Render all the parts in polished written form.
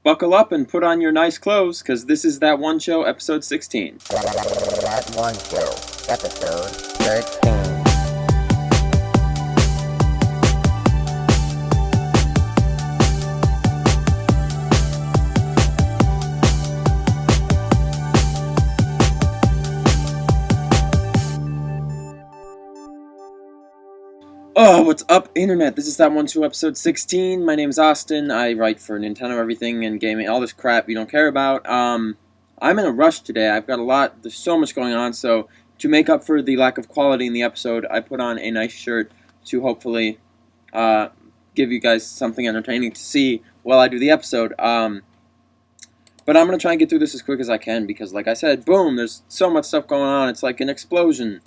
Buckle up and put on your nice clothes, because this is That One Show, episode 16. That One Show, episode 13. Oh, what's up, Internet? This is That One Show, episode 16. My name is Austin. I write for Nintendo Everything and gaming, all this crap you don't care about. I'm in a rush today. I've got there's so much going on, so to make up for the lack of quality in the episode, I put on a nice shirt to hopefully give you guys something entertaining to see while I do the episode. But I'm going to try and get through this as quick as I can because, like I said, boom, there's so much stuff going on. It's like an explosion.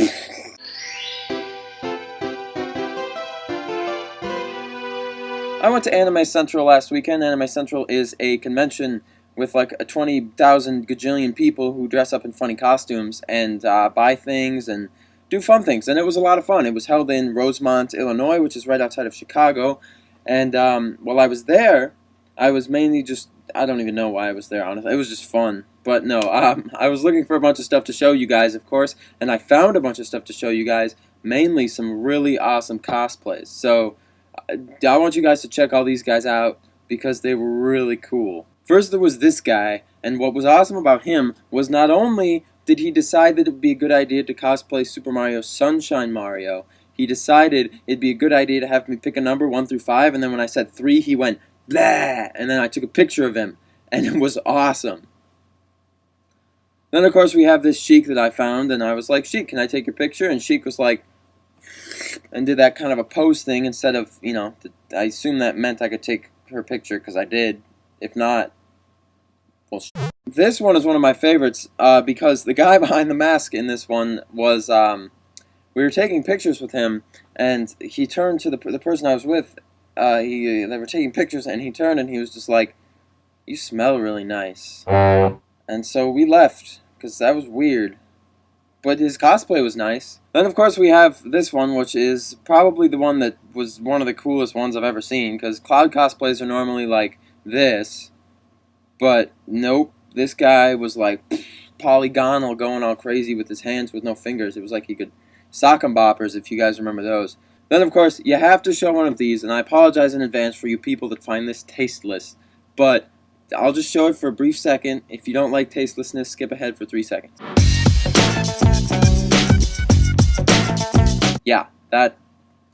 I went to Anime Central last weekend. Anime Central is a convention with like 20,000 gajillion people who dress up in funny costumes and buy things and do fun things. And it was a lot of fun. It was held in Rosemont, Illinois, which is right outside of Chicago. And while I was there, I was mainly just, I don't even know why I was there, honestly. It was just fun. But no, I was looking for a bunch of stuff to show you guys, of course. And I found a bunch of stuff to show you guys, mainly some really awesome cosplays. So I want you guys to check all these guys out because they were really cool. First there was this guy, and what was awesome about him was not only did he decide that it would be a good idea to cosplay Super Mario Sunshine Mario, he decided it'd be a good idea to have me pick a number 1 through 5, and then when I said 3, he went, blah, and then I took a picture of him, and it was awesome. Then of course we have this Sheik that I found, and I was like, Sheik, can I take your picture? And Sheik was like, and did that kind of a pose thing instead of, you know, I assume that meant I could take her picture because I did. If not, well, this one is one of my favorites because the guy behind the mask in this one was, we were taking pictures with him, and he turned to the person I was with. They were taking pictures, and he turned and he was just like, "You smell really nice." And so we left because that was weird. But his cosplay was nice. Then, of course, we have this one, which is probably the one that was one of the coolest ones I've ever seen, because Cloud cosplays are normally like this, but nope, this guy was like polygonal, going all crazy with his hands with no fingers. It was like he could sock 'em boppers, if you guys remember those. Then, of course, you have to show one of these, and I apologize in advance for you people that find this tasteless, but I'll just show it for a brief second. If you don't like tastelessness, skip ahead for 3 seconds.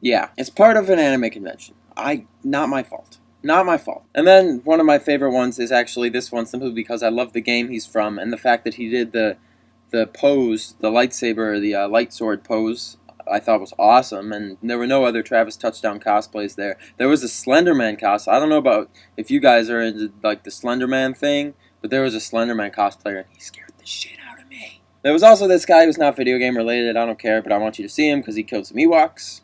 Yeah, it's part of an anime convention. Not my fault. Not my fault. And then one of my favorite ones is actually this one, simply because I love the game he's from, and the fact that he did the pose, the lightsaber, the light sword pose, I thought was awesome, and there were no other Travis Touchdown cosplays there. There was a Slenderman cosplay. I don't know about if you guys are into like the Slenderman thing, but there was a Slenderman cosplayer, and he scared the shit out of me. There was also this guy who's not video game related. I don't care, but I want you to see him because he killed some Ewoks.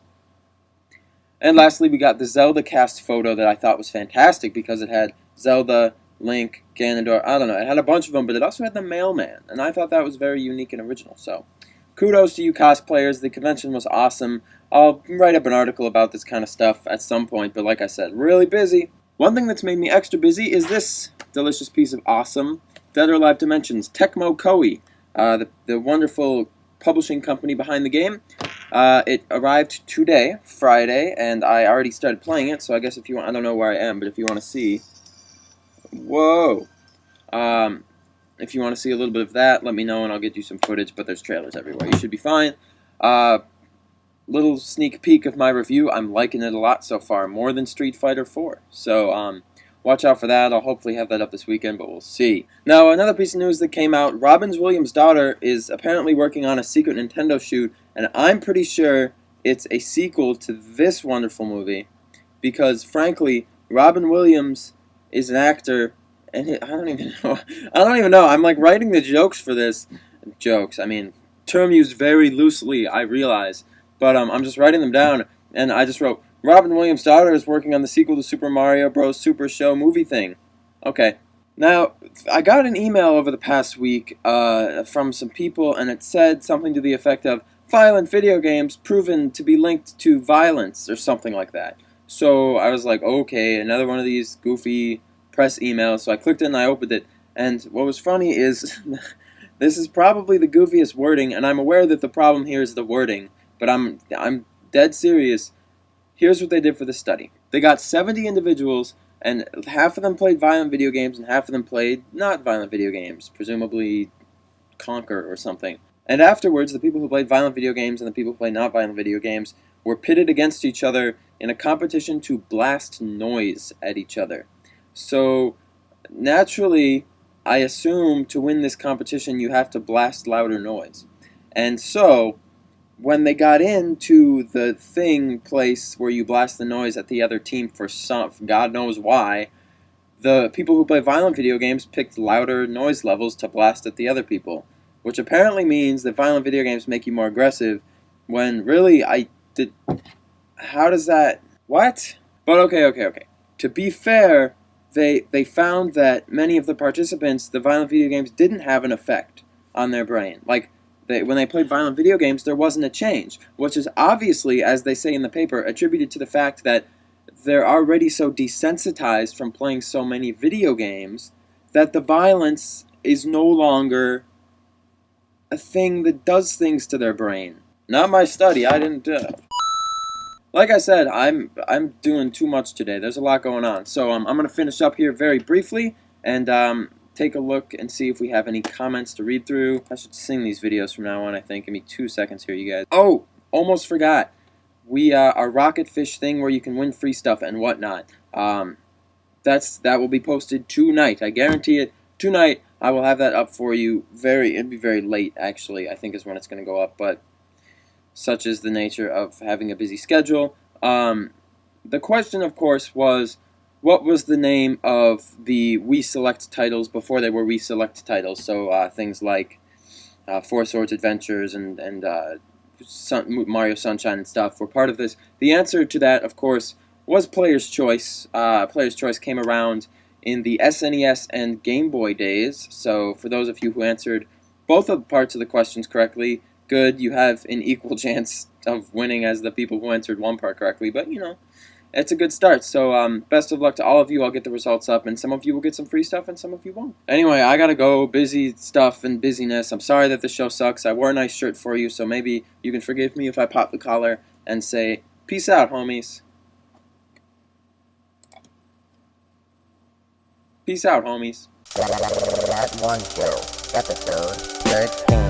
And lastly, we got the Zelda cast photo that I thought was fantastic because it had Zelda, Link, Ganondorf, I don't know, it had a bunch of them, but it also had the mailman, and I thought that was very unique and original, so kudos to you cosplayers. The convention was awesome. I'll write up an article about this kind of stuff at some point, but like I said, really busy. One thing that's made me extra busy is this delicious piece of awesome Dead or Alive Dimensions, Tecmo Koei, the wonderful publishing company behind the game. It arrived today, Friday, and I already started playing it, so I guess if you want, I don't know where I am, but if you want to see, whoa, if you want to see a little bit of that, let me know and I'll get you some footage, but there's trailers everywhere. You should be fine. Little sneak peek of my review. I'm liking it a lot so far, more than Street Fighter 4, so, watch out for that. I'll hopefully have that up this weekend, but we'll see. Now, another piece of news that came out, Robin Williams' daughter is apparently working on a secret Nintendo shoot, and I'm pretty sure it's a sequel to this wonderful movie, because, frankly, Robin Williams is an actor, and I don't even know. I'm, like, writing the jokes for this. Jokes, I mean, term used very loosely, I realize, but I'm just writing them down, and I just wrote, Robin Williams' daughter is working on the sequel to Super Mario Bros. Super Show movie thing. Okay. Now, I got an email over the past week from some people, and it said something to the effect of, violent video games proven to be linked to violence, or something like that. So I was like, okay, another one of these goofy press email. So I clicked it and I opened it. And what was funny is this is probably the goofiest wording, and I'm aware that the problem here is the wording, but I'm dead serious. Here's what they did for the study. They got 70 individuals, and half of them played violent video games, and half of them played not violent video games, presumably Conquer or something. And afterwards, the people who played violent video games and the people who played not violent video games were pitted against each other in a competition to blast noise at each other. So, naturally, I assume to win this competition you have to blast louder noise. And so, when they got into the thing place where you blast the noise at the other team for God knows why, the people who play violent video games picked louder noise levels to blast at the other people, which apparently means that violent video games make you more aggressive, when really how does that, what? But okay. To be fair, they found that many of the participants, the violent video games didn't have an effect on their brain. Like, when they played violent video games, there wasn't a change, which is obviously, as they say in the paper, attributed to the fact that they're already so desensitized from playing so many video games that the violence is no longer a thing that does things to their brain. Not my study, I didn't do it. Like I said, I'm doing too much today. There's a lot going on. So I'm going to finish up here very briefly and take a look and see if we have any comments to read through. I should sing these videos from now on, I think. Give me 2 seconds here, you guys. Oh, almost forgot. We our rocket fish thing where you can win free stuff and whatnot. That will be posted tonight. I guarantee it. Tonight I will have that up for you. It'll be very late, actually, I think is when it's going to go up, but such is the nature of having a busy schedule. The question, of course, was, what was the name of the Wii Select titles before they were Wii Select titles? So things like Four Swords Adventures and Mario Sunshine and stuff were part of this. The answer to that, of course, was Player's Choice. Player's Choice came around in the SNES and Game Boy days. So for those of you who answered both of the parts of the questions correctly, good, you have an equal chance of winning as the people who answered one part correctly, but you know, it's a good start. So best of luck to all of you. I'll get the results up, and some of you will get some free stuff and some of you won't. Anyway, I gotta go. Busy stuff and busyness. I'm sorry that the show sucks. I wore a nice shirt for you, so maybe you can forgive me if I pop the collar and say peace out, homies. Peace out, homies. That one show, episode 13.